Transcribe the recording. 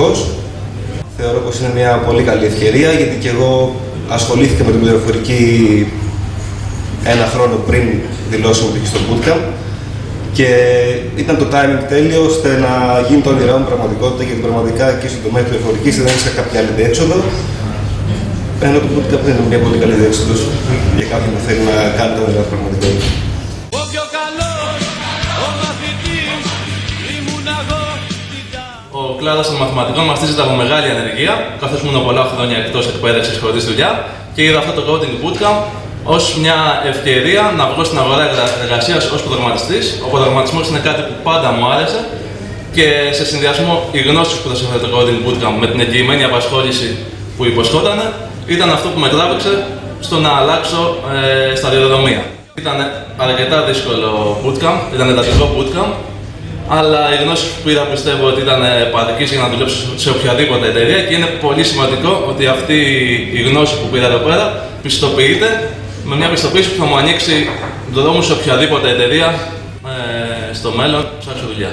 προγραμματικός. Θεωρώ πως είναι μια πολύ καλή ευκαιρία, γιατί και εγώ ασχολήθηκα με την πληροφορική ένα χρόνο πριν δηλώσω συμμετοχή στο bootcamp και ήταν το timing τέλειο ώστε να γίνει το όνειρό μου πραγματικότητα, γιατί πραγματικά και στον τομέα της πληροφορικής δεν είχα κάποια άλλη διέξοδο. Ενώ το bootcamp δεν είναι μια πολύ καλή διέξοδος για κάποιον που θέλει να κάνει το όνειρό πραγματικότητα. Ο κλάδος των μαθηματικών μαστίζεται από μεγάλη ανεργία, καθώς ήμουν πολλά χρόνια εκτός εκπαίδευσης χωρίς δουλειά και είδα αυτό το coding bootcamp ως μια ευκαιρία να βγω στην αγορά εργασίας ως προγραμματιστής. Ο προγραμματισμός είναι κάτι που πάντα μου άρεσε και σε συνδυασμό οι γνώσεις που έδωσε το coding bootcamp με την εγγυημένη απασχόληση που υποσχόταν ήταν αυτό που με τράβηξε στο να αλλάξω σταδιοδρομία. Ήταν αρκετά δύσκολο bootcamp, ήταν εντατικό bootcamp, αλλά οι γνώσεις που πήρα πιστεύω ότι ήταν επαρκείς για να δουλέψω σε οποιαδήποτε εταιρεία και είναι πολύ σημαντικό ότι αυτή η γνώση που πήρα εδώ πέρα πιστοποιείται με μια πιστοποίηση που θα μου ανοίξει δρόμους σε οποιαδήποτε εταιρεία στο μέλλον ψάξω δουλειά.